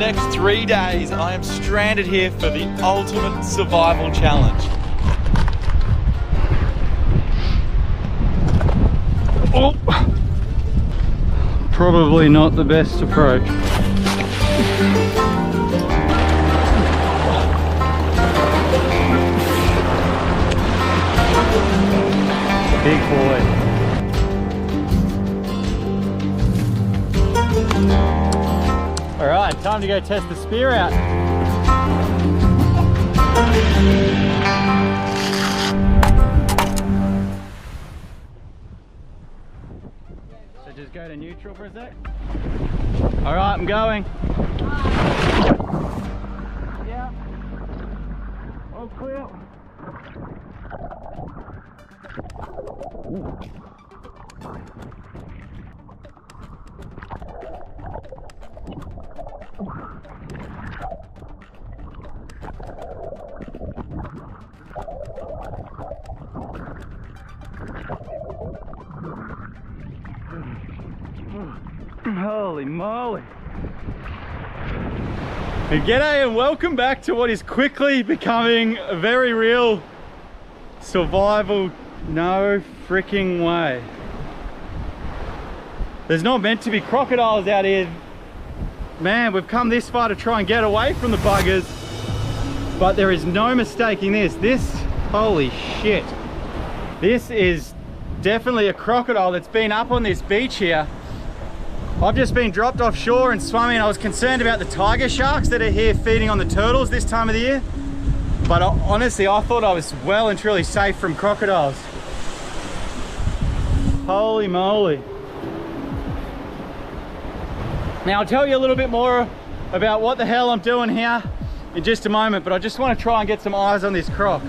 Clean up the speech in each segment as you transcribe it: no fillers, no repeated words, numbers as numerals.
next 3 days, I am stranded here for the ultimate survival challenge. Oh. Probably not the best approach. Big boy. All right, time to go test the spear out. So just go to neutral for a sec. All right, I'm going. Yeah. All clear. Holy moly. G'day and welcome back to what is quickly becoming a very real survival. No freaking way. There's not meant to be crocodiles out here. Man, we've come this far to try and get away from the buggers, but there is no mistaking this. Holy shit. This is definitely a crocodile that's been up on this beach here. I've just been dropped offshore and swimming. I was concerned about the tiger sharks that are here feeding on the turtles this time of the year. But honestly, I thought I was well and truly safe from crocodiles. Holy moly. Now I'll tell you a little bit more about what the hell I'm doing here in just a moment, but I just want to try and get some eyes on this croc.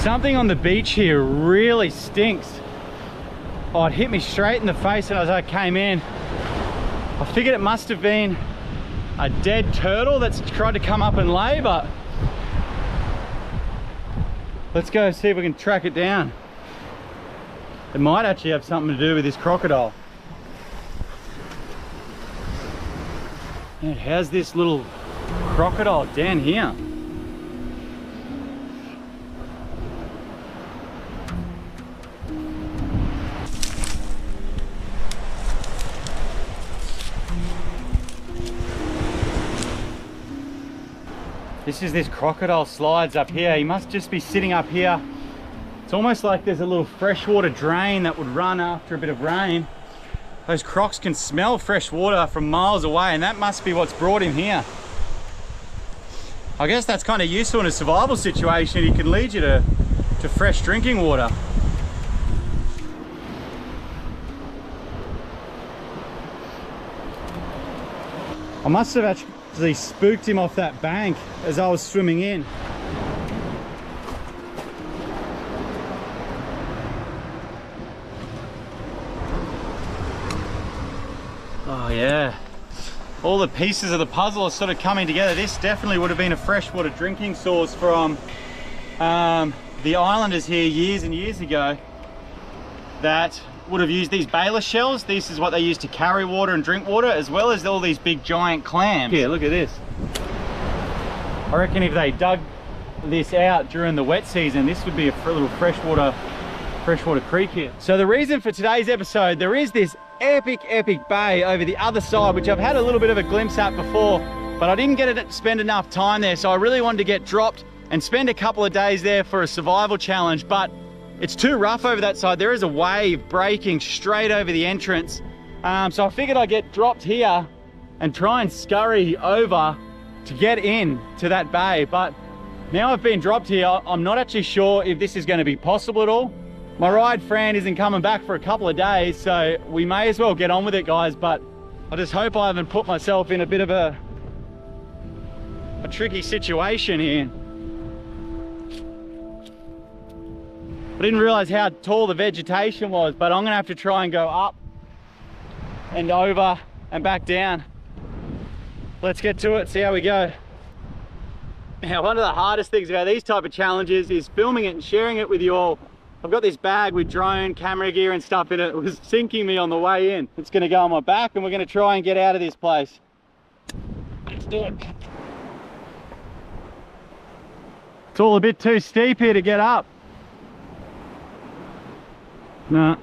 Something on the beach here really stinks. Oh, it hit me straight in the face as I came in. I figured it must have been a dead turtle that's tried to come up and lay, but let's go see if we can track it down. It might actually have something to do with this crocodile. Man, how's this little crocodile down here? This is this crocodile slides up here. He must just be sitting up here. It's almost like there's a little freshwater drain that would run after a bit of rain. Those crocs can smell fresh water from miles away, and that must be what's brought him here. I guess that's kind of useful in a survival situation. It can lead you to fresh drinking water. I must have actually spooked him off that bank as I was swimming in. Oh yeah, all the pieces of the puzzle are sort of coming together. This definitely would have been a freshwater drinking source from the islanders here years and years ago that would have used these baler shells. This is what they used to carry water and drink water, as well as all these big giant clams. Yeah, look at this. I reckon if they dug this out during the wet season, this would be a little freshwater creek here. So the reason for today's episode, there is this epic bay over the other side, which I've had a little bit of a glimpse at before, but I didn't get to spend enough time there, so I really wanted to get dropped and spend a couple of days there for a survival challenge, but it's too rough over that side. There is a wave breaking straight over the entrance. So I figured I'd get dropped here and try and scurry over to get in to that bay. But now I've been dropped here, I'm not actually sure if this is going to be possible at all. My ride friend isn't coming back for a couple of days, so we may as well get on with it, guys. But I just hope I haven't put myself in a bit of a tricky situation here. I didn't realize how tall the vegetation was, but I'm gonna have to try and go up and over and back down. Let's get to it, see how we go. Now, one of the hardest things about these type of challenges is filming it and sharing it with you all. I've got this bag with drone, camera gear and stuff in it. It was sinking me on the way in. It's gonna go on my back and we're gonna try and get out of this place. Let's do it. It's all a bit too steep here to get up. No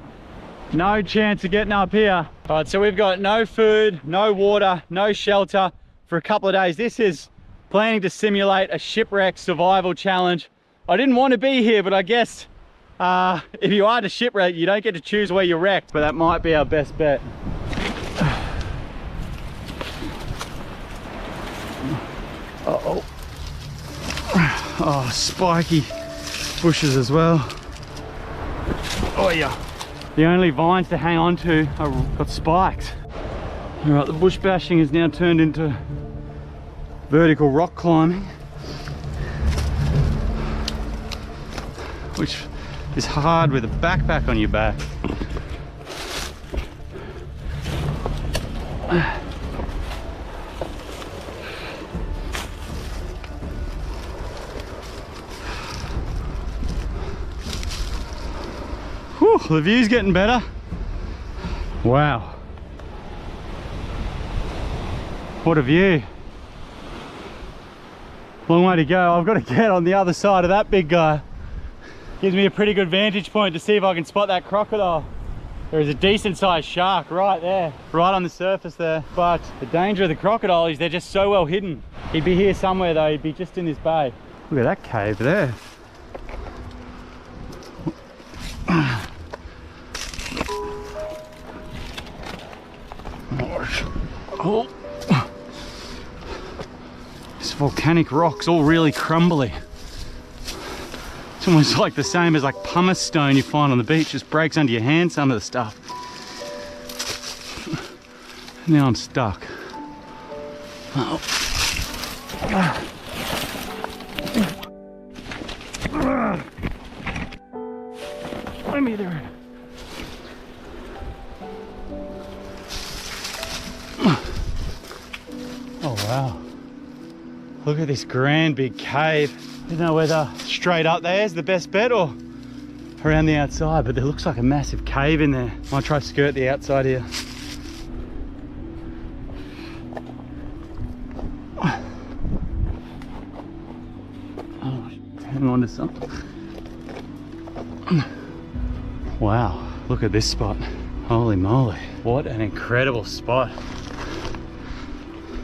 chance of getting up here. All right, so we've got no food, no water, no shelter for a couple of days. This is planning to simulate a shipwreck survival challenge. I didn't want to be here, but I guess if you are to shipwreck, you don't get to choose where you're wrecked, but that might be our best bet. Uh-oh. Oh, spiky bushes as well. Oh yeah. The only vines to hang on to got spiked. All right, the bush bashing has now turned into vertical rock climbing, which is hard with a backpack on your back. Whew, the view's getting better. Wow. What a view. Long way to go. I've got to get on the other side of that big guy. Gives me a pretty good vantage point to see if I can spot that crocodile. There is a decent sized shark right there, right on the surface there. But the danger of the crocodile is they're just so well hidden. He'd be here somewhere though, he'd be just in this bay. Look at that cave there. Oh. This volcanic rock's all really crumbly. It's almost like the same as like pumice stone you find on the beach, just breaks under your hand, some of the stuff. Now I'm stuck. Oh. Let me there. Oh wow. Look at this grand big cave. I don't know whether straight up there is the best bet or around the outside, but there looks like a massive cave in there. Might try to skirt the outside here. Oh, hang on to something. Wow, look at this spot. Holy moly, what an incredible spot.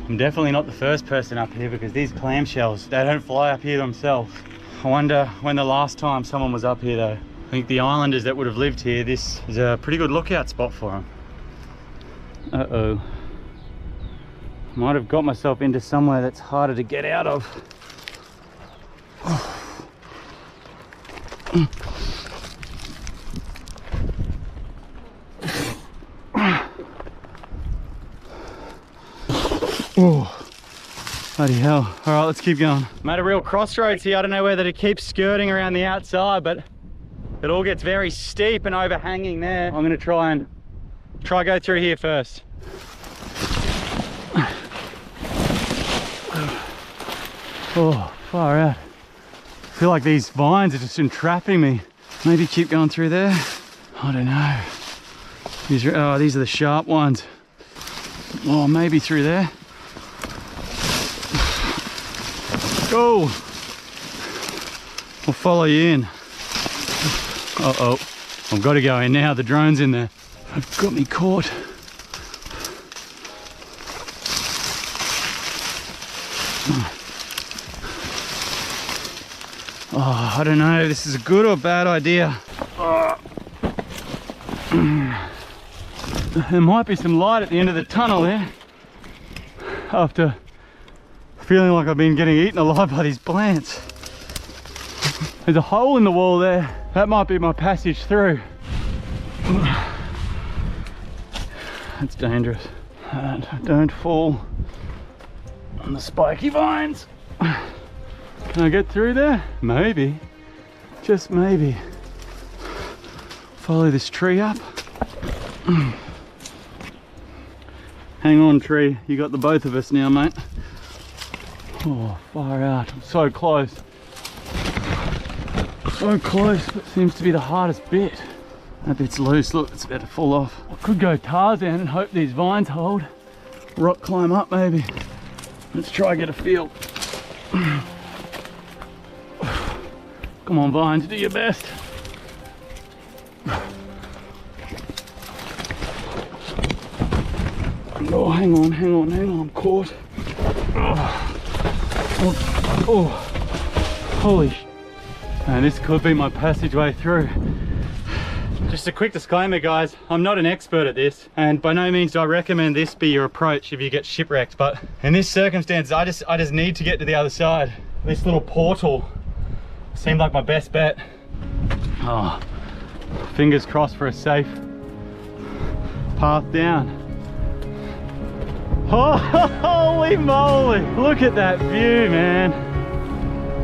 I'm definitely not the first person up here because these clamshells, they don't fly up here themselves. I wonder when the last time someone was up here though. I think the islanders that would have lived here, this is a pretty good lookout spot for them. Uh-oh. Might have got myself into somewhere that's harder to get out of. Oh, bloody hell. All right, let's keep going. I'm at a real crossroads here. I don't know whether to keep skirting around the outside, but it all gets very steep and overhanging there. I'm gonna try go through here first. Oh, far out. I feel like these vines are just entrapping me. Maybe keep going through there. I don't know. These are the sharp ones. Oh, maybe through there. Go! I'll follow you in. Uh-oh. I've got to go in now. The drone's in there. I've got me caught. Oh, I don't know if this is a good or bad idea. There might be some light at the end of the tunnel there. After feeling like I've been getting eaten alive by these plants. There's a hole in the wall there. That might be my passage through. That's dangerous. And don't fall on the spiky vines. Can I get through there? Maybe. Just maybe. Follow this tree up. Hang on, tree. You got the both of us now, mate. Oh, far out. I'm so close. So close, but seems to be the hardest bit. That bit's loose, look, it's about to fall off. I could go Tarzan and hope these vines hold. Rock climb up maybe. Let's try and get a feel. Come on, vines, do your best. Oh, hang on, I'm caught. Oh, holy sh*. Man, this could be my passageway through. Just a quick disclaimer, guys, I'm not an expert at this, and by no means do I recommend this be your approach if you get shipwrecked, but in this circumstance, I just need to get to the other side. This little portal seemed like my best bet. Oh, fingers crossed for a safe path down. Oh, holy moly! Look at that view, man.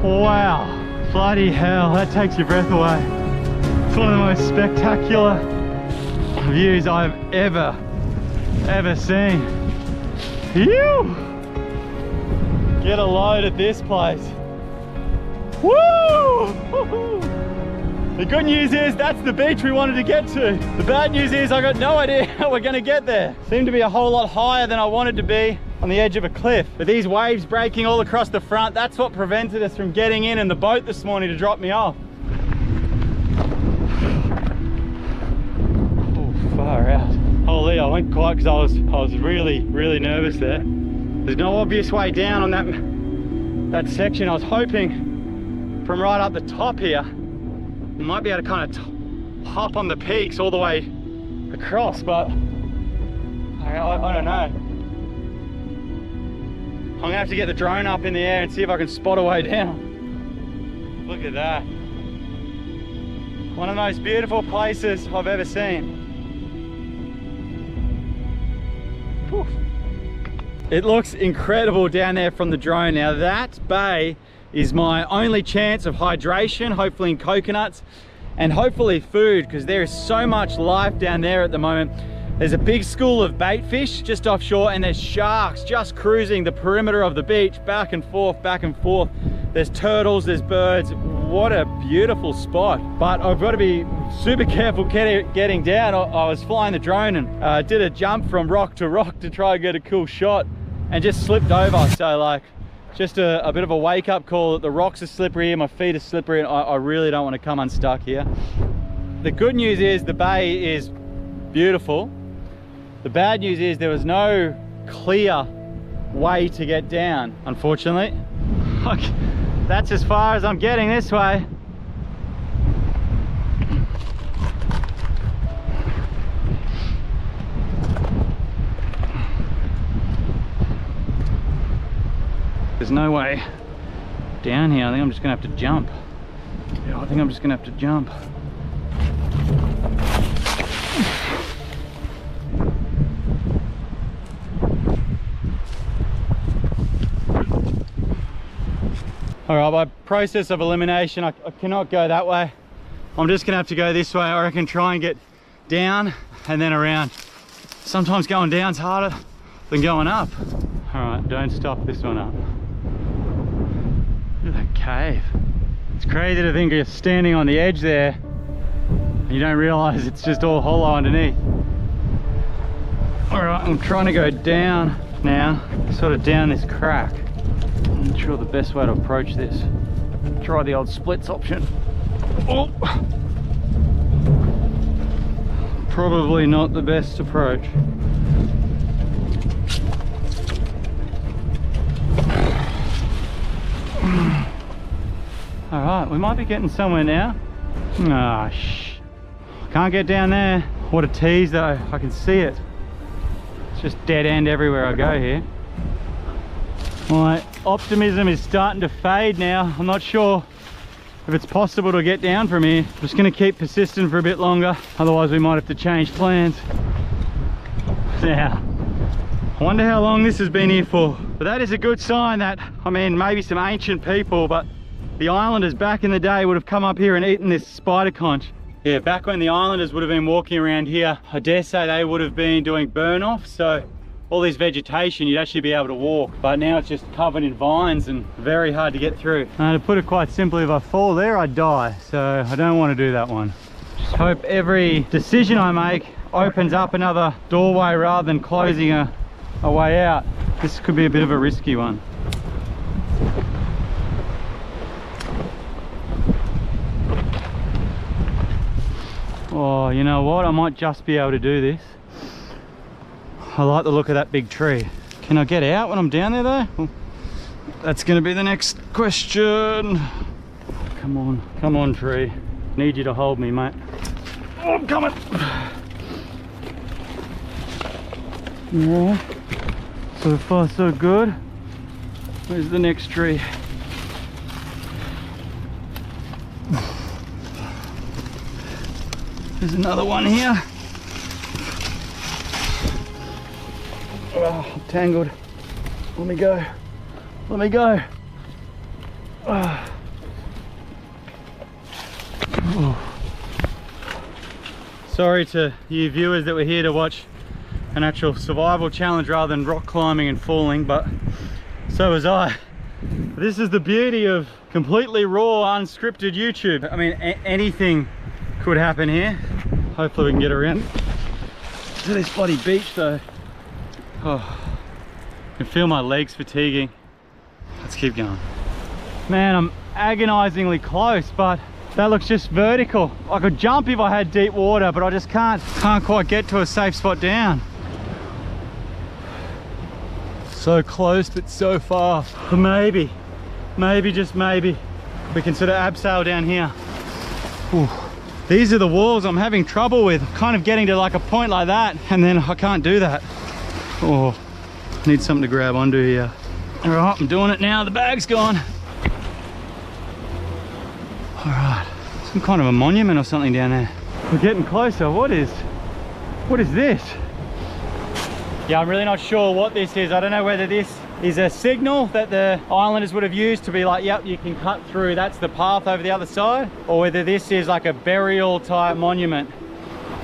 Wow, bloody hell, that takes your breath away. It's one of the most spectacular views I've ever seen. Phew! Get a load at this place. Woo! The good news is that's the beach we wanted to get to. The bad news is I got no idea how we're gonna get there. Seemed to be a whole lot higher than I wanted to be on the edge of a cliff. But these waves breaking all across the front, that's what prevented us from getting in the boat this morning to drop me off. Oh, far out. Holy, I went quiet because I was really nervous there. There's no obvious way down on that section. I was hoping from right up the top here, you might be able to kind of hop on the peaks all the way across, but I don't know. I'm gonna have to get the drone up in the air and see if I can spot a way down. Look at that. One of the most beautiful places I've ever seen. Whew. It looks incredible down there from the drone. Now that bay is my only chance of hydration, hopefully in coconuts, and hopefully food, because there is so much life down there at the moment. There's a big school of bait fish just offshore, and there's sharks just cruising the perimeter of the beach, back and forth. There's turtles, there's birds. What a beautiful spot. But I've got to be super careful getting down. I was flying the drone and did a jump from rock to rock to try and get a cool shot, and just slipped over. So like, just a bit of a wake-up call that the rocks are slippery, my feet are slippery, and I really don't want to come unstuck here. The good news is the bay is beautiful. The bad news is there was no clear way to get down, unfortunately. Look, that's as far as I'm getting this way. There's no way down here. I think I'm just gonna have to jump. Yeah, I think I'm just gonna have to jump. All right, by process of elimination, I cannot go that way. I'm just gonna have to go this way. I reckon try and get down and then around. Sometimes going down's harder than going up. All right, don't stop this one up. Look at that cave. It's crazy to think you're standing on the edge there and you don't realize it's just all hollow underneath. All right, I'm trying to go down now, sort of down this crack. I'm not sure the best way to approach this. Try the old splits option. Oh, probably not the best approach. All right, we might be getting somewhere now. Ah, can't get down there. What a tease though, I can see it. It's just dead end everywhere I go here. My optimism is starting to fade now. I'm not sure if it's possible to get down from here. I'm just gonna keep persisting for a bit longer, otherwise we might have to change plans. Now, I wonder how long this has been here for. But that is a good sign that, I mean, maybe some ancient people, but the islanders back in the day would have come up here and eaten this spider conch. Yeah, back when the islanders would have been walking around here, I dare say they would have been doing burn off. So all this vegetation, you'd actually be able to walk. But now it's just covered in vines and very hard to get through. And to put it quite simply, if I fall there, I'd die. So I don't want to do that one. Just hope every decision I make opens up another doorway rather than closing a way out. This could be a bit of a risky one. Oh, you know what? I might just be able to do this. I like the look of that big tree. Can I get out when I'm down there though? Well, that's gonna be the next question. Come on tree. Need you to hold me, mate. Oh, I'm coming. Yeah, so far so good. Where's the next tree? There's another one here. Oh, I'm tangled. Let me go. Let me go. Oh. Sorry to you viewers that were here to watch an actual survival challenge rather than rock climbing and falling, but so was I. This is the beauty of completely raw, unscripted YouTube. I mean, anything could happen here. Hopefully we can get around to this bloody beach though. Oh, I can feel my legs fatiguing. Let's keep going. Man, I'm agonizingly close, but that looks just vertical. I could jump if I had deep water, but I just can't quite get to a safe spot down. So close, but so far. But maybe, just maybe, we can sort of abseil down here. Ooh. These are the walls I'm having trouble with. Kind of getting to like a point like that, and then I can't do that. Oh, need something to grab onto here. All right, I'm doing it now. The bag's gone. All right, some kind of a monument or something down there. We're getting closer. What is this? Yeah, I'm really not sure what this is. I don't know whether this is a signal that the islanders would have used to be like, yep, you can cut through, that's the path over the other side, or whether this is like a burial type monument.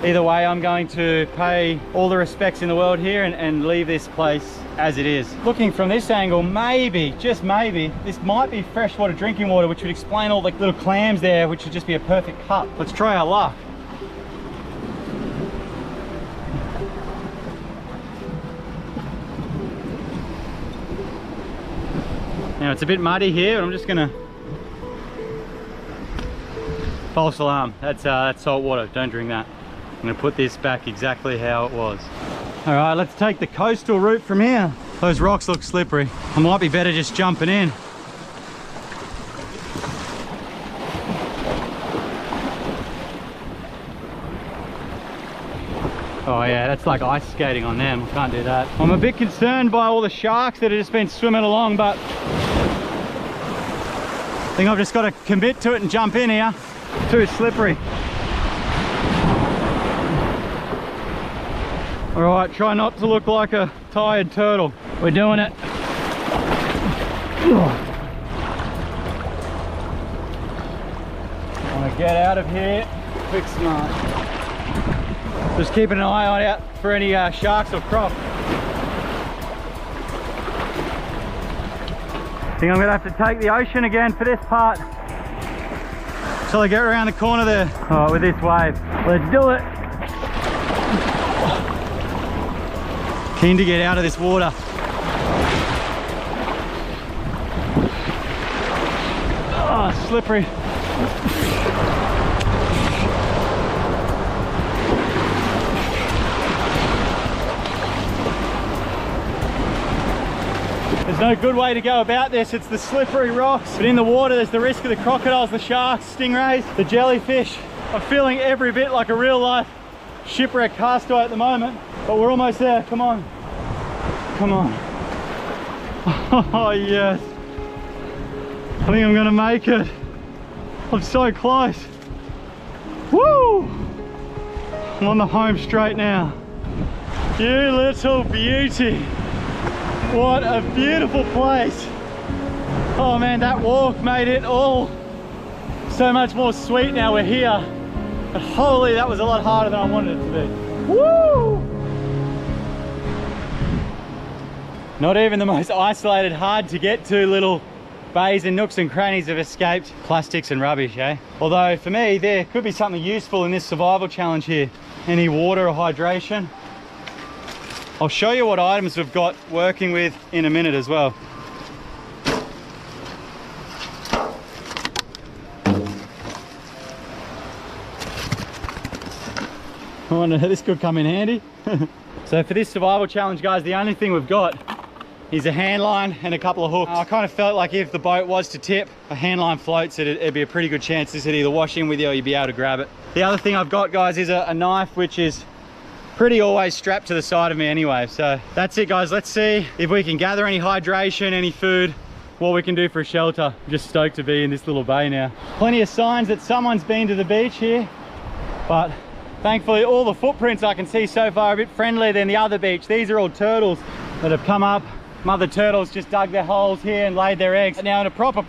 Either way, I'm going to pay all the respects in the world here and leave this place as it is. Looking from this angle, maybe, just maybe, this might be freshwater drinking water, which would explain all the little clams there, which would just be a perfect cup. Let's try our luck. Now it's a bit muddy here, but I'm just gonna... False alarm, that's salt water, don't drink that. I'm gonna put this back exactly how it was. All right, let's take the coastal route from here. Those rocks look slippery. I might be better just jumping in. Oh yeah, that's like ice skating on them. I can't do that. I'm a bit concerned by all the sharks that have just been swimming along, but I think I've just got to commit to it and jump in here. Too slippery. All right, try not to look like a tired turtle. We're doing it. I want to get out of here quick smart. Just keeping an eye out for any sharks or crop. I think I'm gonna have to take the ocean again for this part. Till I get around the corner there. Oh, with this wave. Let's do it. Keen to get out of this water. Oh, slippery. There's no good way to go about this. It's the slippery rocks, but in the water there's the risk of the crocodiles, the sharks, stingrays, the jellyfish. I'm feeling every bit like a real life shipwreck castaway at the moment, but we're almost there. Come on, come on. Oh yes, I think I'm gonna make it. I'm so close. Woo! I'm on the home straight now. You little beauty. What a beautiful place. Oh man, that walk made it all so much more sweet now we're here. But holy, that was a lot harder than I wanted it to be. Woo! Not even the most isolated, hard to get to little bays and nooks and crannies have escaped plastics and rubbish, eh? Although for me, there could be something useful in this survival challenge here. Any water or hydration. I'll show you what items we've got working with in a minute as well. I wonder how this could come in handy. So for this survival challenge, guys, the only thing we've got is a hand line and a couple of hooks. I kind of felt like if the boat was to tip, a hand line floats, it'd be a pretty good chance this would either wash in with you or you'd be able to grab it. The other thing I've got, guys, is a knife, which is pretty always strapped to the side of me anyway. So that's it, guys. Let's see if we can gather any hydration, any food, what we can do for a shelter. I'm just stoked to be in this little bay now. Plenty of signs that someone's been to the beach here, but thankfully all the footprints I can see so far are a bit friendlier than the other beach. These are all turtles that have come up. Mother turtles just dug their holes here and laid their eggs. Now in a proper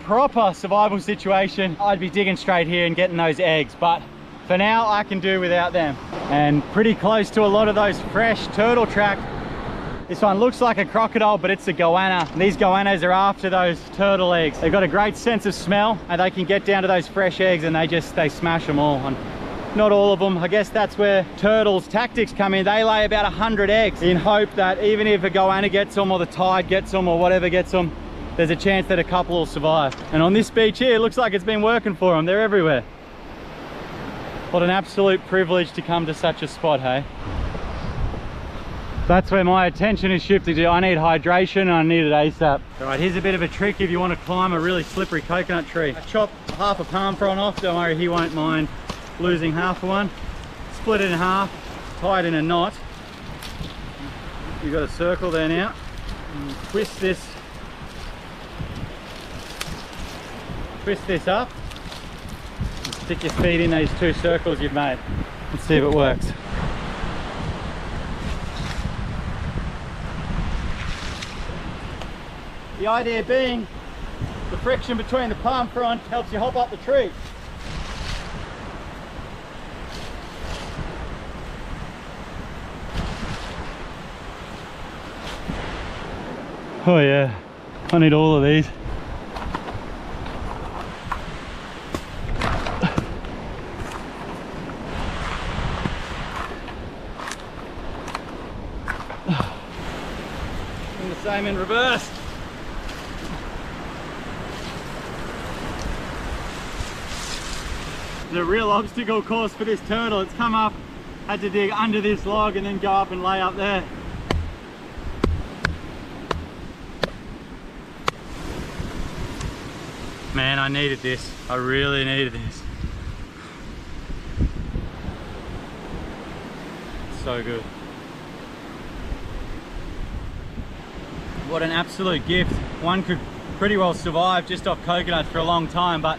survival situation, I'd be digging straight here and getting those eggs, but for now I can do without them. And pretty close to a lot of those fresh turtle tracks. This one looks like a crocodile, but it's a goanna. And these goannas are after those turtle eggs. They've got a great sense of smell and they can get down to those fresh eggs and they smash them all. And not all of them. I guess that's where turtles' tactics come in. They lay about 100 eggs in hope that even if a goanna gets them or the tide gets them or whatever gets them, there's a chance that a couple will survive. And on this beach here, it looks like it's been working for them. They're everywhere. What an absolute privilege to come to such a spot, hey? That's where my attention is shifted to. I need hydration and I need it ASAP. All right, here's a bit of a trick if you want to climb a really slippery coconut tree. I chop half a palm frond off. Don't worry, he won't mind losing half of one. Split it in half, tie it in a knot. You've got a circle there now. And twist this up. And stick your feet in these two circles you've made. Let's see if it works. The idea being, the friction between the palm frond helps you hop up the tree. Oh yeah, I need all of these. And the same in reverse. It's a real obstacle course for this turtle. It's come up, had to dig under this log and then go up and lay up there. Man, I needed this. I really needed this. So good. What an absolute gift. One could pretty well survive just off coconuts for a long time, but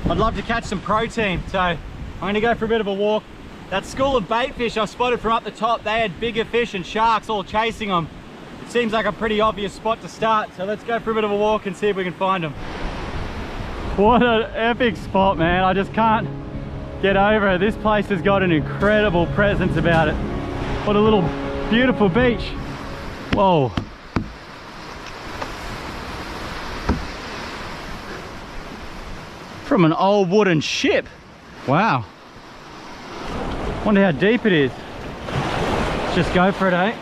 I'd love to catch some protein, so I'm going to go for a bit of a walk. That school of bait fish I spotted from up the top, they had bigger fish and sharks all chasing them. It seems like a pretty obvious spot to start, so let's go for a bit of a walk and see if we can find them. What an epic spot, man. I just can't get over it. This place has got an incredible presence about it. What a little beautiful beach. Whoa. From an old wooden ship. Wow. Wonder how deep it is. Let's just go for it, eh?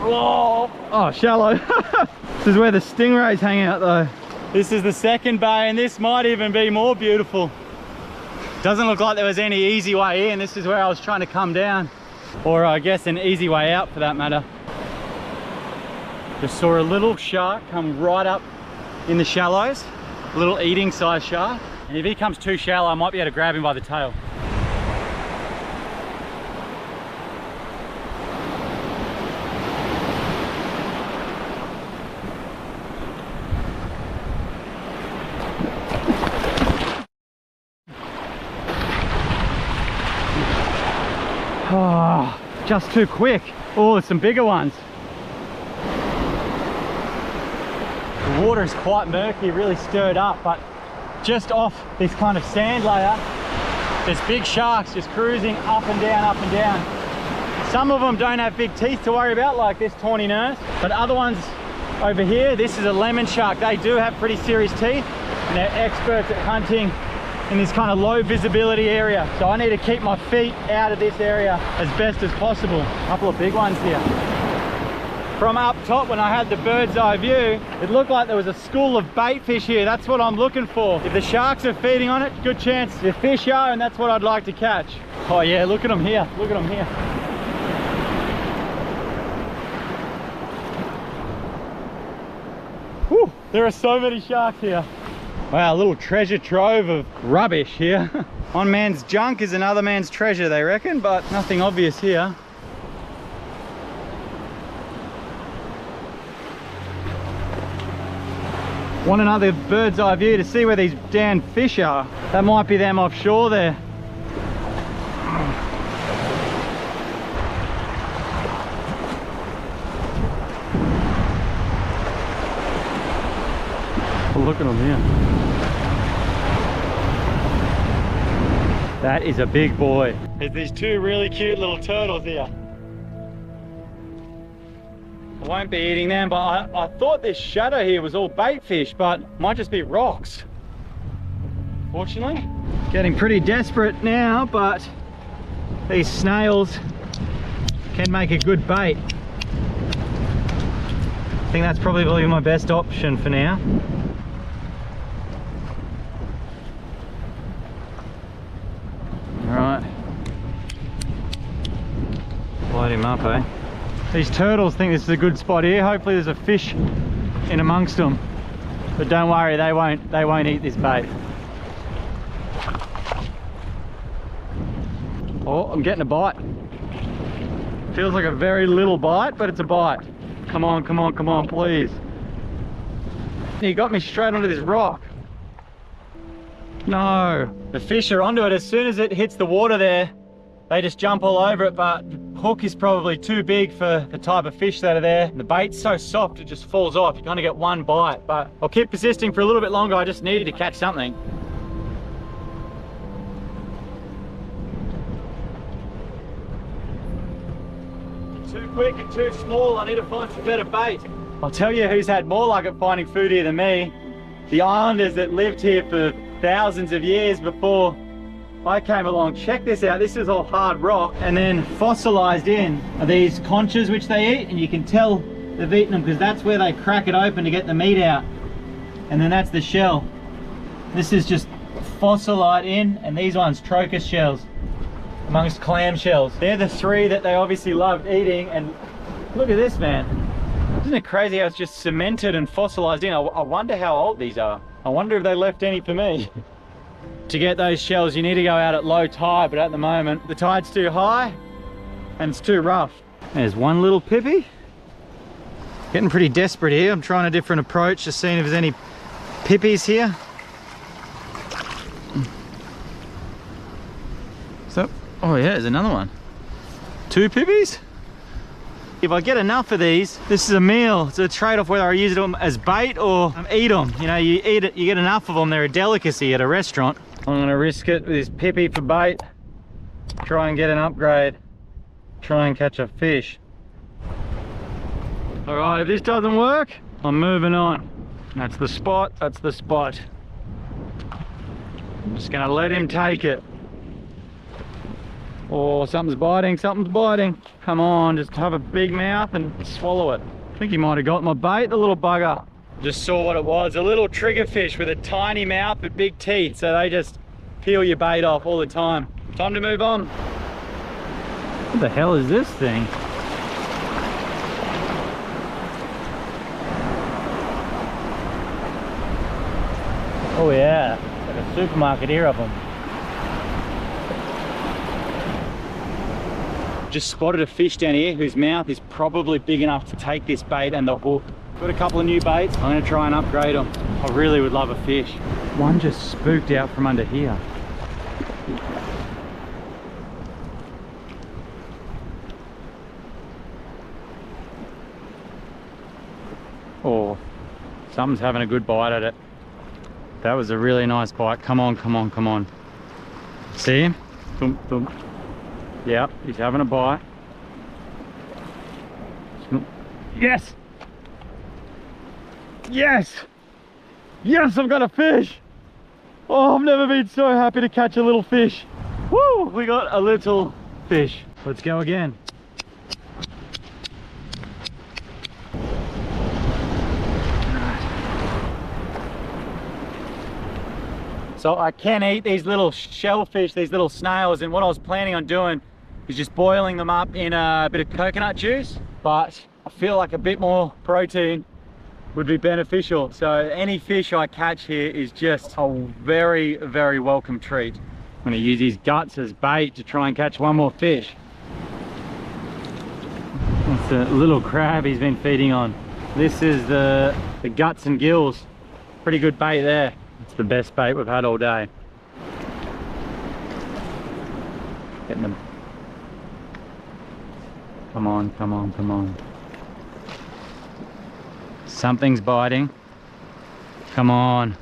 Whoa. Oh, shallow. This is where the stingrays hang out though. This is the second bay and this might even be more beautiful. Doesn't look like there was any easy way in. This is where I was trying to come down. Or I guess an easy way out for that matter. Just saw a little shark come right up in the shallows. A little eating size shark. And if he comes too shallow, I might be able to grab him by the tail. Oh, just too quick. Oh, there's some bigger ones. The water is quite murky, really stirred up, but just off this kind of sand layer, there's big sharks just cruising up and down, up and down. Some of them don't have big teeth to worry about, like this tawny nurse, but other ones over here, this is a lemon shark. They do have pretty serious teeth, and they're experts at hunting in this kind of low visibility area. So I need to keep my feet out of this area as best as possible. A couple of big ones here. From up top, when I had the bird's eye view, it looked like there was a school of bait fish here. That's what I'm looking for. If the sharks are feeding on it, good chance the fish are, and that's what I'd like to catch. Oh yeah, look at them here, look at them here. Whew, there are so many sharks here. Wow, a little treasure trove of rubbish here. One man's junk is another man's treasure, they reckon, but nothing obvious here. Want another bird's eye view to see where these damn fish are. That might be them offshore there. Oh, look at them here. That is a big boy. There's these two really cute little turtles here. I won't be eating them, but I thought this shadow here was all bait fish, but might just be rocks. Fortunately, getting pretty desperate now, but these snails can make a good bait. I think that's probably my best option for now. All right, light him up, eh? These turtles think this is a good spot here. Hopefully there's a fish in amongst them. But don't worry, they won't eat this bait. Oh, I'm getting a bite. Feels like a very little bite, but it's a bite. Come on, come on, come on, please. He got me straight onto this rock. No. The fish are onto it. As soon as it hits the water there, they just jump all over it, but the hook is probably too big for the type of fish that are there. The bait's so soft, it just falls off. You kind of get one bite, but I'll keep persisting for a little bit longer. I just needed to catch something. Too quick and too small. I need to find some better bait. I'll tell you who's had more luck at finding food here than me. The islanders that lived here for thousands of years before I came along. Check this out. This is all hard rock, and then fossilized in are these conchas which they eat, and you can tell they've eaten them because that's where they crack it open to get the meat out, and then that's the shell. This is just fossilite in, and these ones trochus shells amongst clam shells. They're the three that they obviously loved eating. And look at this, man. Isn't it crazy how it's just cemented and fossilized in? I wonder how old these are. I wonder if they left any for me. To get those shells, you need to go out at low tide, but at the moment, the tide's too high and it's too rough. There's one little pippy. Getting pretty desperate here. I'm trying a different approach, just seeing if there's any pippies here. So, oh yeah, there's another one. Two pippies? If I get enough of these, this is a meal. It's a trade-off whether I use them as bait or eat them. You know, you eat it, you get enough of them, they're a delicacy at a restaurant. I'm gonna risk it with this pippy for bait. Try and get an upgrade. Try and catch a fish. All right, if this doesn't work, I'm moving on. That's the spot, that's the spot. I'm just gonna let him take it. Oh, something's biting, something's biting. Come on, just have a big mouth and swallow it. I think he might have got my bait, the little bugger. Just saw what it was, a little trigger fish with a tiny mouth but big teeth, so they just peel your bait off all the time. Time to move on. What the hell is this thing? Oh yeah, like a supermarket here of them. Just spotted a fish down here whose mouth is probably big enough to take this bait and the hook. Got a couple of new baits. I'm gonna try and upgrade them. I really would love a fish. One just spooked out from under here. Oh, something's having a good bite at it. That was a really nice bite. Come on, come on, come on. See him? Thump, thump. Yep, he's having a bite. Yes! Yes! Yes, I've got a fish! Oh, I've never been so happy to catch a little fish. Woo! We got a little fish. Let's go again. So I can eat these little shellfish, these little snails, and what I was planning on doing is just boiling them up in a bit of coconut juice, but I feel like a bit more protein would be beneficial. So any fish I catch here is just a very, very welcome treat. I'm going to use his guts as bait to try and catch one more fish. That's a little crab he's been feeding on. This is the guts and gills. Pretty good bait there. It's the best bait we've had all day. Getting them. Come on, come on, come on. Something's biting. Come on.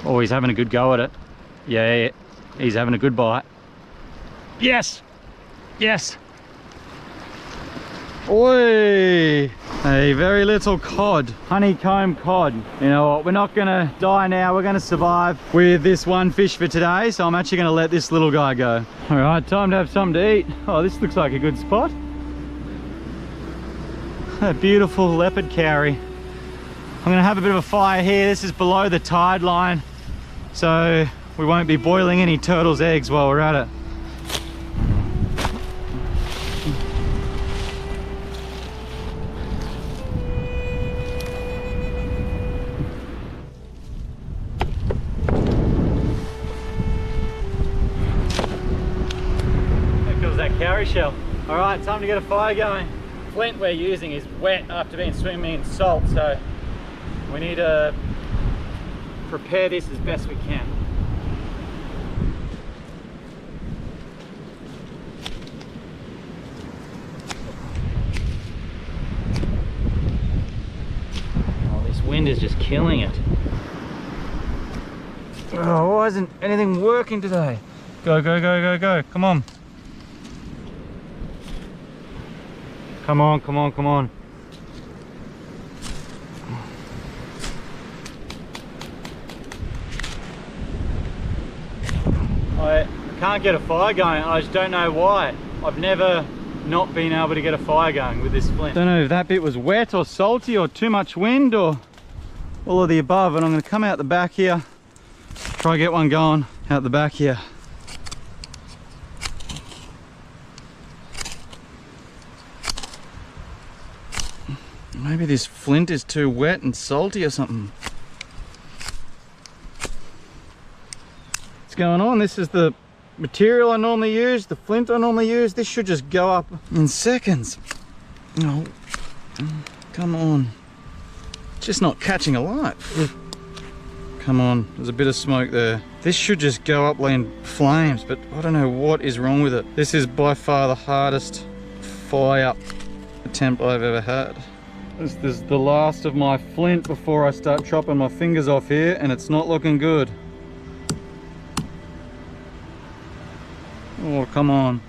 Oh, he's having a good go at it. Yeah, he's having a good bite. Yes! Yes! Oi! A very little cod, honeycomb cod. You know what, we're not gonna die now, we're gonna survive with this one fish for today, so I'm actually gonna let this little guy go. All right, time to have something to eat. Oh, this looks like a good spot. A beautiful leopard cowrie. I'm gonna have a bit of a fire here. This is below the tide line, so we won't be boiling any turtles' eggs while we're at it. Cowrie shell. All right, time to get a fire going. Flint we're using is wet after being swimming in salt, so we need to prepare this as best we can. Oh, this wind is just killing it. Oh, why isn't anything working today? Go, go, go, go, go. Come on. Come on, come on, come on. I can't get a fire going. I just don't know why. I've never not been able to get a fire going with this flint. Don't know if that bit was wet or salty or too much wind or all of the above. And I'm going to come out the back here, try and get one going out the back here. Maybe this flint is too wet and salty or something. What's going on? This is the material I normally use, the flint I normally use. This should just go up in seconds. No, come on. It's just not catching alight. Come on, there's a bit of smoke there. This should just go up in flames, but I don't know what is wrong with it. This is by far the hardest fire attempt I've ever had. This is the last of my flint before I start chopping my fingers off here, and it's not looking good. Oh, come on.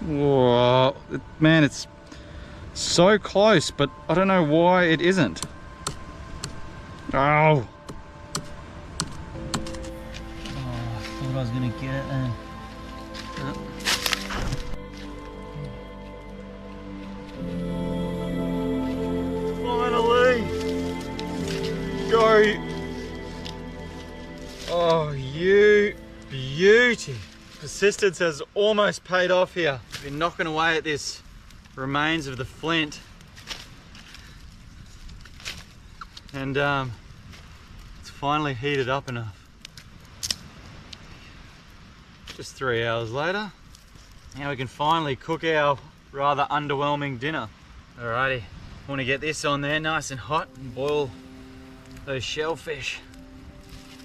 Whoa, man, it's so close, but I don't know why it isn't. Oh. Oh, I thought I was gonna get it then. Finally! Go! Oh, you beauty! Persistence has almost paid off here. I've been knocking away at this remains of the flint, and it's finally heated up enough. Just 3 hours later, now we can finally cook our rather underwhelming dinner. Alrighty, I want to get this on there nice and hot and boil those shellfish.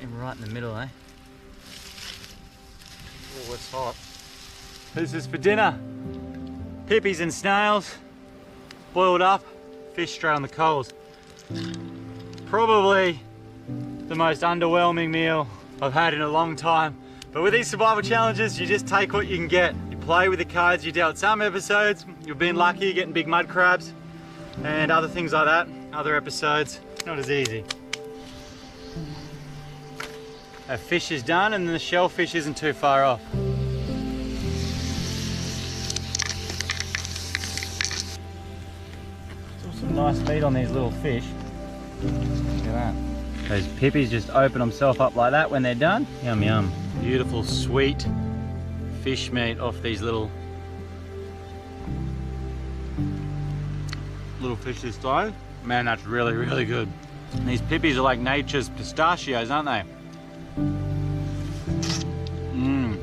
And right in the middle, eh? Oh, it's hot. This is for dinner. Pippies and snails, boiled up, fish straight on the coals. Probably the most underwhelming meal I've had in a long time, But with these survival challenges, you just take what you can get. You play with the cards you dealt. Some episodes, you've been lucky getting big mud crabs and other things like that. Other episodes, not as easy. Our fish is done and the shellfish isn't too far off. Still some nice meat on these little fish. Look at that. Those pippies just open themselves up like that when they're done. Yum yum. Beautiful sweet fish meat off these little fish this size. Man, that's really, really good. And these pippies are like nature's pistachios, aren't they? Mmm.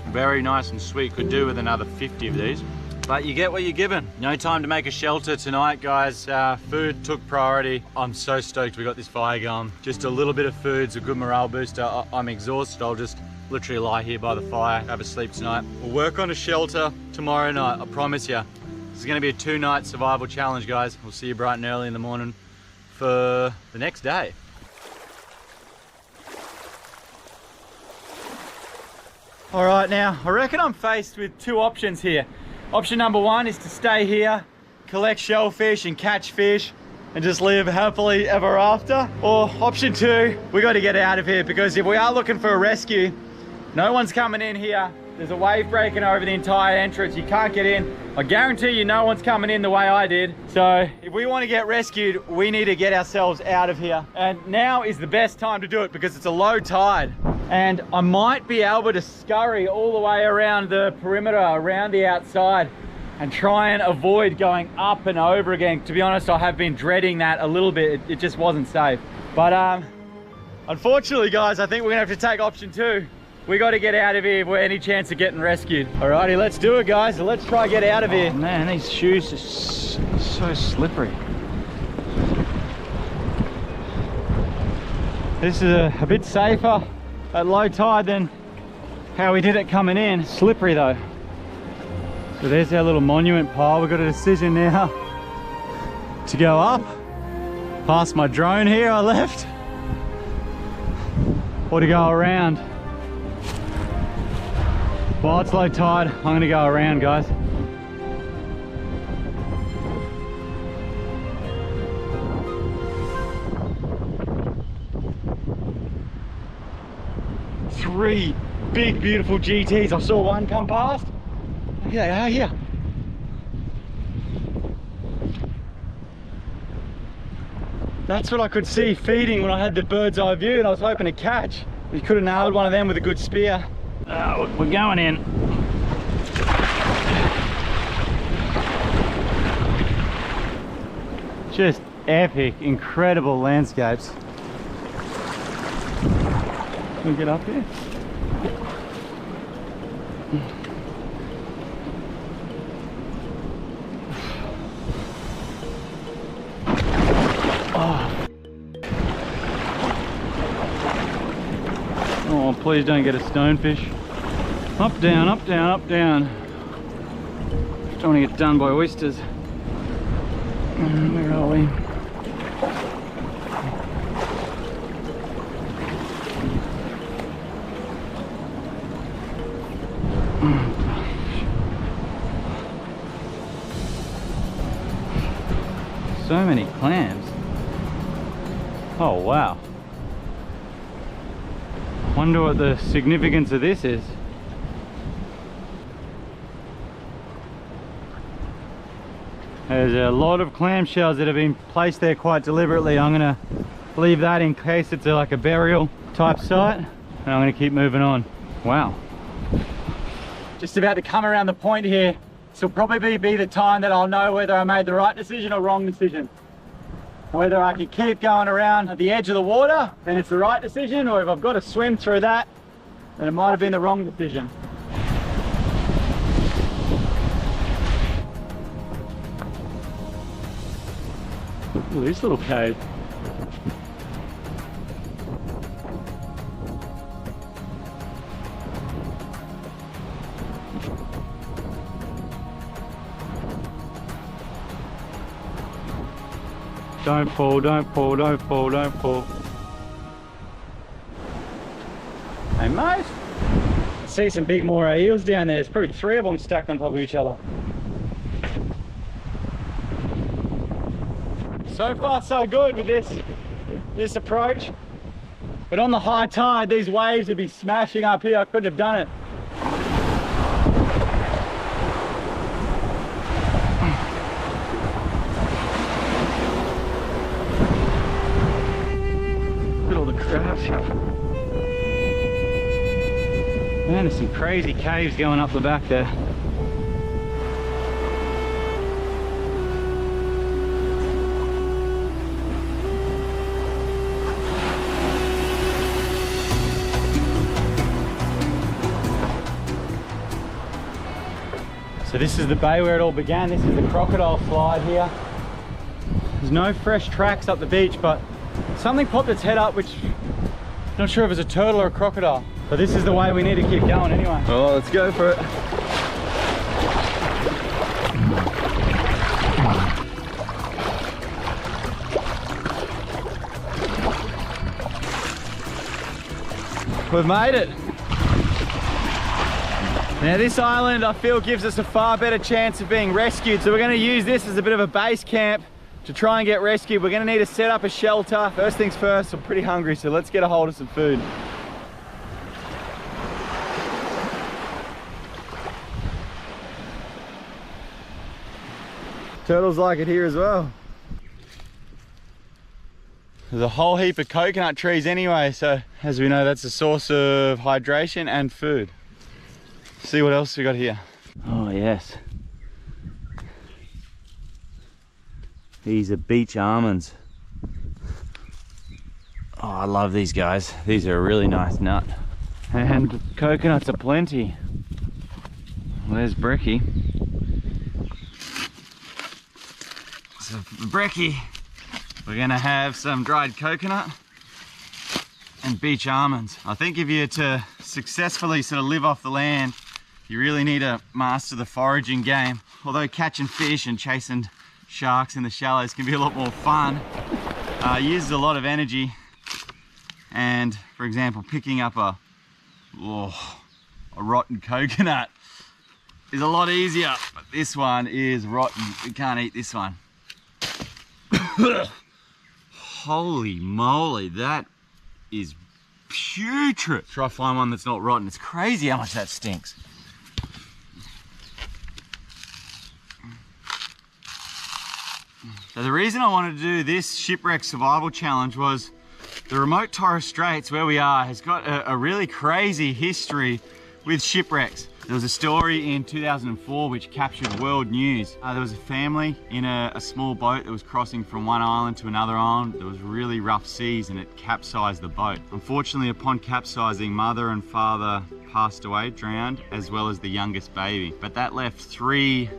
Very nice and sweet. Could do with another 50 of these. But you get what you're given. No time to make a shelter tonight, guys. Food took priority. I'm so stoked we got this fire going. Just a little bit of food's a good morale booster. I'm exhausted. I'll just literally lie here by the fire, have a sleep tonight. We'll work on a shelter tomorrow night, I promise you. This is gonna be a 2-night survival challenge, guys. We'll see you bright and early in the morning for the next day. All right, now, I reckon I'm faced with 2 options here. Option number 1 is to stay here, collect shellfish and catch fish and just live happily ever after. Or option 2, we got to get out of here, because if we are looking for a rescue, no one's coming in here. There's a wave breaking over the entire entrance. You can't get in. I guarantee you no one's coming in the way I did. So if we want to get rescued, we need to get ourselves out of here. And now is the best time to do it because it's a low tide. And I might be able to scurry all the way around the perimeter, around the outside, and try and avoid going up and over again. To be honest, I have been dreading that a little bit. It just wasn't safe. But unfortunately, guys, I think we're gonna have to take option 2. We got to get out of here if we're any chance of getting rescued. Alrighty, let's do it, guys. So let's try and get out of here. Man, these shoes are so slippery. This is a bit safer at low tide than how we did it coming in. Slippery though. So there's our little monument pile. We've got a decision now to go up, past my drone here I left, or to go around. While it's low tide, I'm gonna go around, guys. Three big, beautiful GTs. I saw one come past. Here they are, here. That's what I could see feeding when I had the bird's eye view, and I was hoping to catch. We could have nailed one of them with a good spear. We're going in. Just epic, incredible landscapes. Can we get up here? Oh, please don't get a stonefish. Up, down, up, down, up, down. Don't want to get done by oysters. Where are we? So many clams. Oh wow. Wonder what the significance of this is. There's a lot of clamshells that have been placed there quite deliberately. I'm gonna leave that in case it's like a burial type site, and I'm gonna keep moving on. Wow. Just about to come around the point here. This will probably be the time that I'll know whether I made the right decision or wrong decision. Whether I can keep going around at the edge of the water, then it's the right decision, or if I've got to swim through that, then it might have been the wrong decision. Look at this little cave. Don't fall, don't fall, don't fall, don't fall. Hey mate, see some big moray eels down there. There's probably 3 of them stacked on top of each other. So far so good with this approach. But on the high tide, these waves would be smashing up here. I couldn't have done it. Look at all the crabs here. Man, there's some crazy caves going up the back there. So this is the bay where it all began. This is the crocodile slide here. There's no fresh tracks up the beach, but something popped its head up, which I'm not sure if it's a turtle or a crocodile. But this is the way we need to keep going anyway. Oh, let's go for it. We've made it. Now this island I feel gives us a far better chance of being rescued, so we're going to use this as a bit of a base camp to try and get rescued. We're going to need to set up a shelter. First things first, I'm pretty hungry, so let's get a hold of some food. Turtles like it here as well. There's a whole heap of coconut trees anyway, so as we know, that's a source of hydration and food. See what else we got here. Oh yes, these are beach almonds. Oh, I love these guys. These are a really nice nut. And coconuts are plenty. Well, there's brekkie. So for brekkie, we're gonna have some dried coconut and beach almonds. I think if you're to successfully sort of live off the land, you really need to master the foraging game. Although catching fish and chasing sharks in the shallows can be a lot more fun, it uses a lot of energy. And for example, picking up a rotten coconut is a lot easier, but this one is rotten. We can't eat this one. Holy moly, that is putrid. Try find one that's not rotten. It's crazy how much that stinks. So the reason I wanted to do this shipwreck survival challenge was the remote Torres Straits where we are has got a really crazy history with shipwrecks. There was a story in 2004 which captured world news. There was a family in a small boat that was crossing from one island to another island. There was really rough seas and it capsized the boat. Unfortunately, upon capsizing, mother and father passed away, drowned, as well as the youngest baby. But that left 3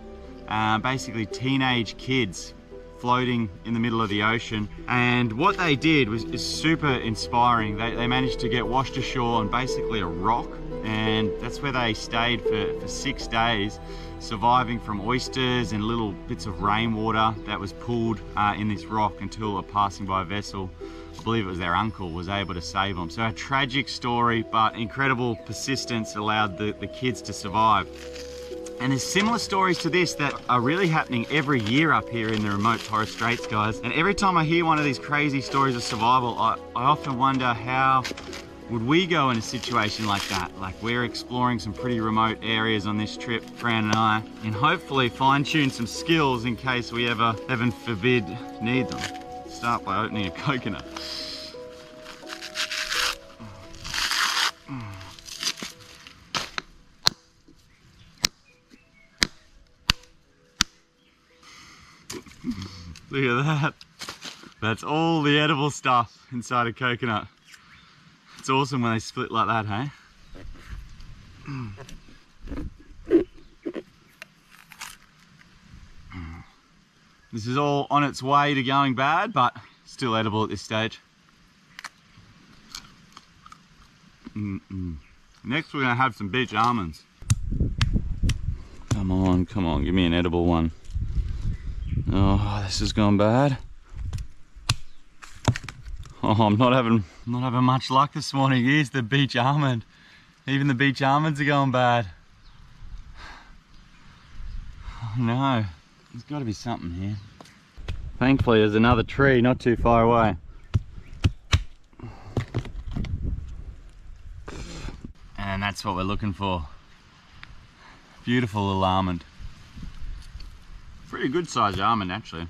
basically teenage kids floating in the middle of the ocean, and what they did is super inspiring. They managed to get washed ashore on basically a rock, and that's where they stayed for 6 days, surviving from oysters and little bits of rainwater that was pulled in this rock until a passing by vessel, I believe it was their uncle, was able to save them. So a tragic story, but incredible persistence allowed the kids to survive. And there's similar stories to this that are really happening every year up here in the remote Torres Straits, guys. And every time I hear one of these crazy stories of survival, I often wonder how would we go in a situation like that? Like, we're exploring some pretty remote areas on this trip, Fran and I, and hopefully fine-tune some skills in case we ever, heaven forbid, need them. Start by opening a coconut. Look at that. That's all the edible stuff inside a coconut. It's awesome when they split like that, hey? This is all on its way to going bad, but still edible at this stage. Next we're gonna have some beach almonds. Come on, give me an edible one. Oh, this has gone bad. Oh, I'm not having much luck this morning. Here's the beach almond. Even the beach almonds are going bad. Oh no, there's got to be something here. Thankfully there's another tree not too far away. And that's what we're looking for. Beautiful little almond. Pretty good sized almond actually.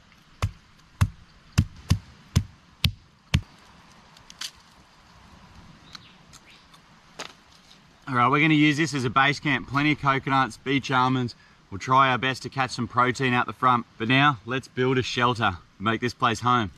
Alright, we're going to use this as a base camp. Plenty of coconuts, beach almonds. We'll try our best to catch some protein out the front. But now, let's build a shelter. Make this place home.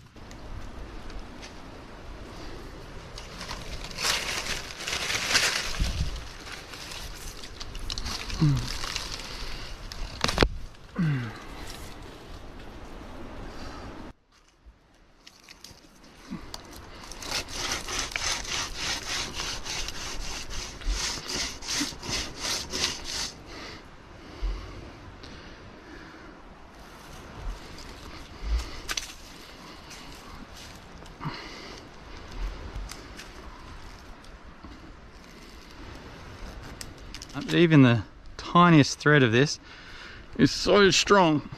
Even the tiniest thread of this is so strong.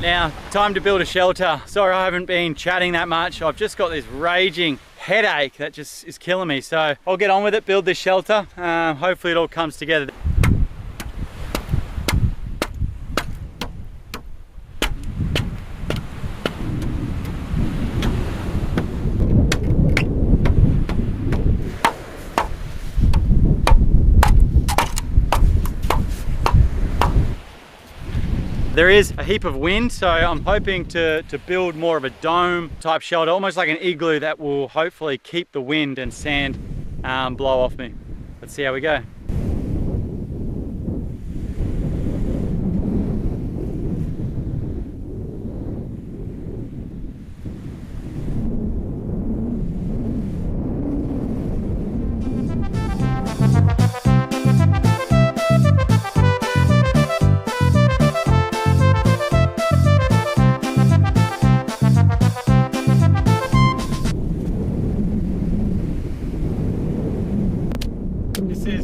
Now, time to build a shelter. Sorry I haven't been chatting that much. I've just got this raging headache that just is killing me. So I'll get on with it, build this shelter. Hopefully it all comes together. There is a heap of wind, so I'm hoping to build more of a dome type shelter, almost like an igloo that will hopefully keep the wind and sand blow off me. Let's see how we go.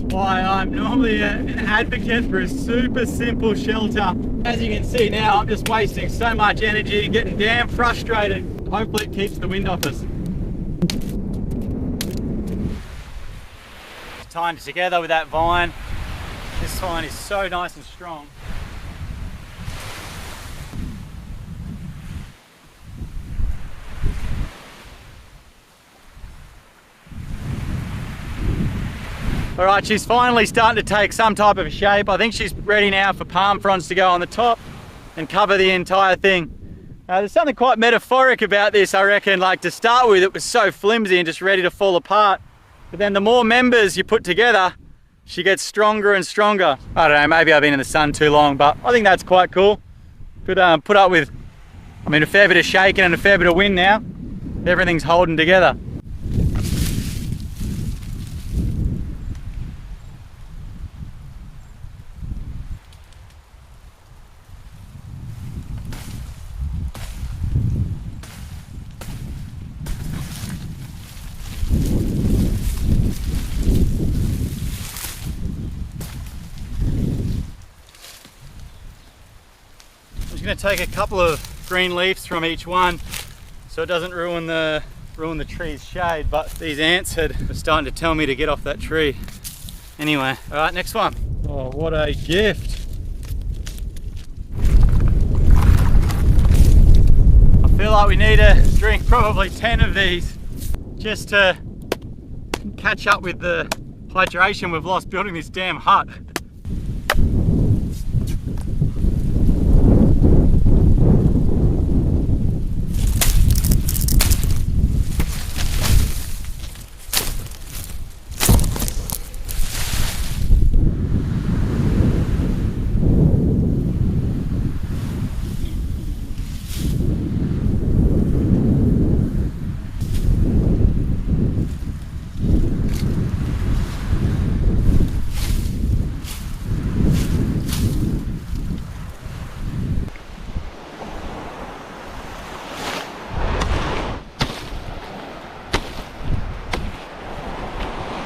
Why I'm normally an advocate for a super simple shelter. As you can see now, I'm just wasting so much energy, getting damn frustrated. Hopefully it keeps the wind off us. Tying it together with that vine. This vine is so nice and strong. All right, she's finally starting to take some type of a shape. I think she's ready now for palm fronds to go on the top and cover the entire thing. There's something quite metaphoric about this, I reckon. Like, to start with, it was so flimsy and just ready to fall apart. But then the more members you put together, she gets stronger and stronger. I don't know, maybe I've been in the sun too long, but I think that's quite cool. Could put up with, I mean, a fair bit of shaking and a fair bit of wind now. Everything's holding together. Going to take a couple of green leaves from each one so it doesn't ruin the tree's shade, but these ants were starting to tell me to get off that tree. Anyway, all right, next one. Oh, what a gift. I feel like we need to drink probably 10 of these just to catch up with the hydration we've lost building this damn hut.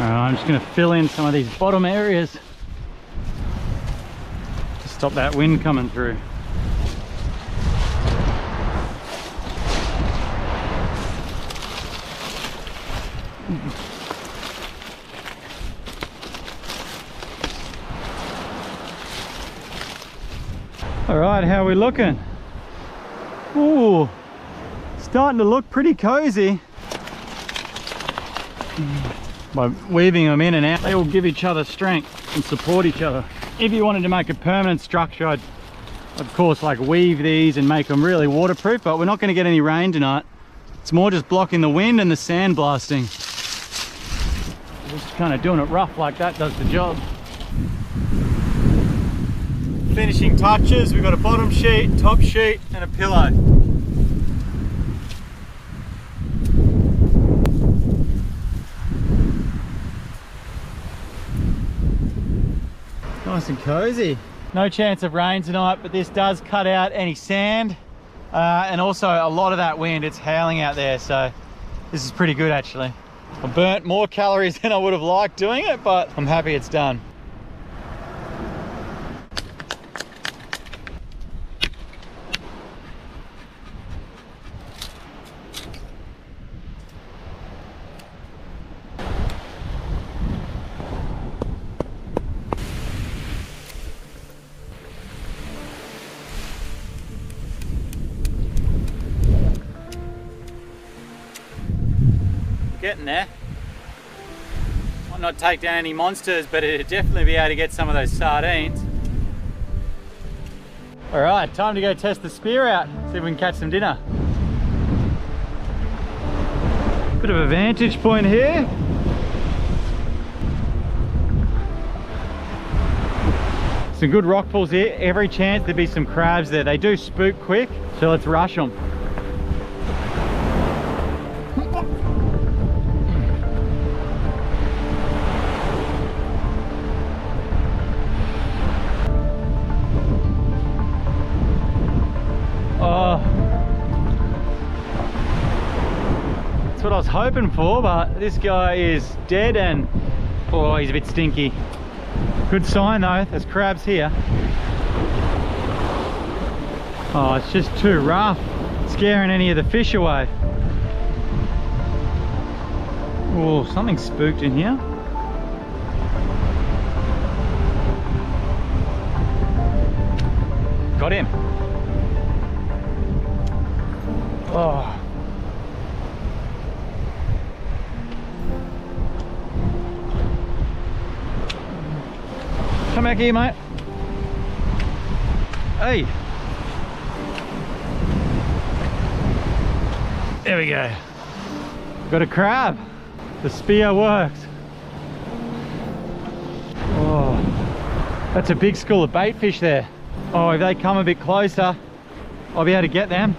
I'm just going to fill in some of these bottom areas to stop that wind coming through. All right, how are we looking? Ooh, starting to look pretty cozy. By weaving them in and out, they will give each other strength and support each other. If you wanted to make a permanent structure, I'd of course like weave these and make them really waterproof, but we're not going to get any rain tonight. It's more just blocking the wind and the sand blasting. Just kind of doing it rough like that does the job. Finishing touches, we've got a bottom sheet, top sheet and a pillow. Nice and cozy. No chance of rain tonight, but this does cut out any sand and also a lot of that wind. It's howling out there, so this is pretty good actually. I burnt more calories than I would have liked doing it, but I'm happy it's done. Getting there. Might not take down any monsters, but it'd definitely be able to get some of those sardines. All right, time to go test the spear out, see if we can catch some dinner. Bit of a vantage point here. Some good rock pools here. Every chance there'd be some crabs there. They do spook quick, so let's rush them. That's what I was hoping for, but this guy is dead and oh, he's a bit stinky. Good sign though, there's crabs here. Oh, it's just too rough, scaring any of the fish away. Oh, something spooked in here. Got him. Oh. Come back here, mate. Hey. There we go. Got a crab. The spear works. Oh, that's a big school of bait fish there. Oh, if they come a bit closer, I'll be able to get them.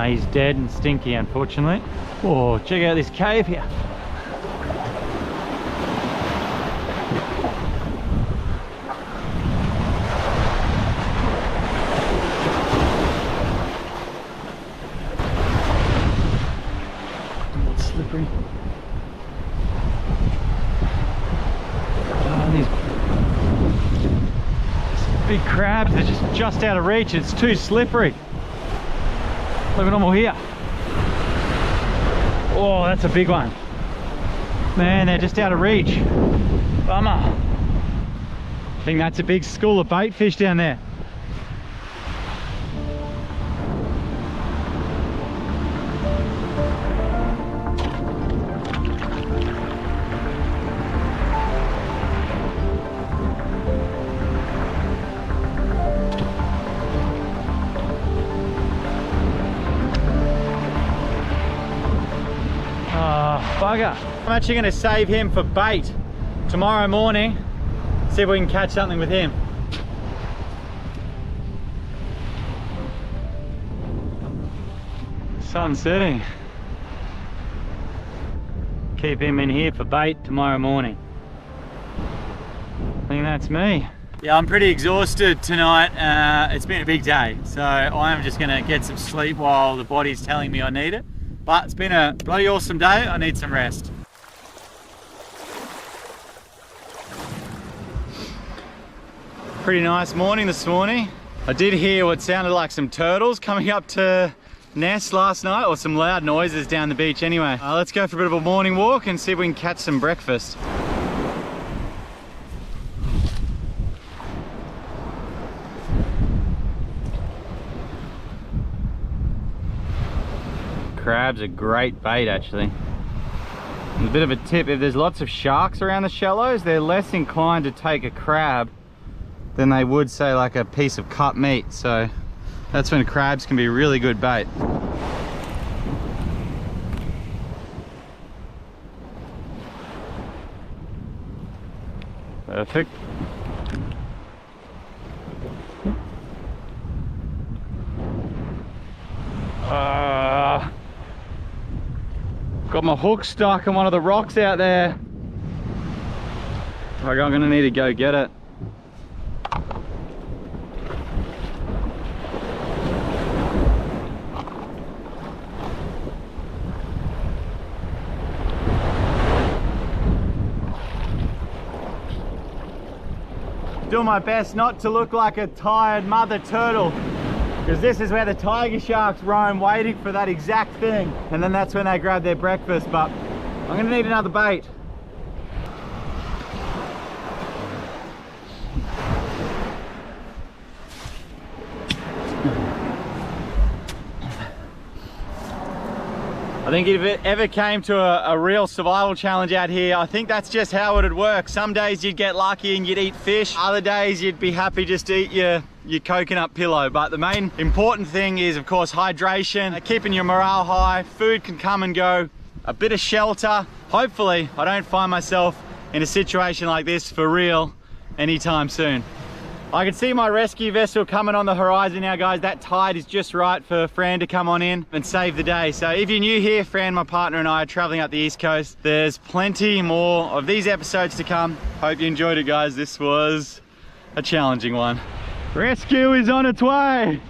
He's dead and stinky, unfortunately. Oh, check out this cave here. It's slippery. Oh, these big crabs are just out of reach. It's too slippery. Look at them all here. Oh, that's a big one. Man, they're just out of reach. Bummer. I think that's a big school of bait fish down there. Bugger. I'm actually going to save him for bait tomorrow morning. See if we can catch something with him. Sun's setting. Keep him in here for bait tomorrow morning. I think that's me. Yeah, I'm pretty exhausted tonight. It's been a big day, so I am just gonna get some sleep while the body's telling me I need it. But it's been a bloody awesome day. I need some rest. Pretty nice morning this morning. I did hear what sounded like some turtles coming up to nest last night, or some loud noises down the beach anyway. Let's go for a bit of a morning walk and see if we can catch some breakfast. Crab's a great bait actually. And a bit of a tip, if there's lots of sharks around the shallows, they're less inclined to take a crab than they would say like a piece of cut meat. So that's when crabs can be really good bait. Perfect. Got my hook stuck on one of the rocks out there. I'm gonna need to go get it. Doing my best not to look like a tired mother turtle, because this is where the tiger sharks roam, waiting for that exact thing, and then that's when they grab their breakfast. But I'm gonna need another bait. I think if it ever came to a real survival challenge out here, I think that's just how it'd work. Some days you'd get lucky and you'd eat fish. Other days you'd be happy just to eat your coconut pillow. But the main important thing is, of course, hydration, keeping your morale high. Food can come and go, a bit of shelter. Hopefully I don't find myself in a situation like this for real anytime soon. I can see my rescue vessel coming on the horizon now, guys. That tide is just right for Fran to come on in and save the day. So if you're new here, Fran, my partner, and I are traveling up the East Coast. There's plenty more of these episodes to come. Hope you enjoyed it, guys. This was a challenging one. Rescue is on its way.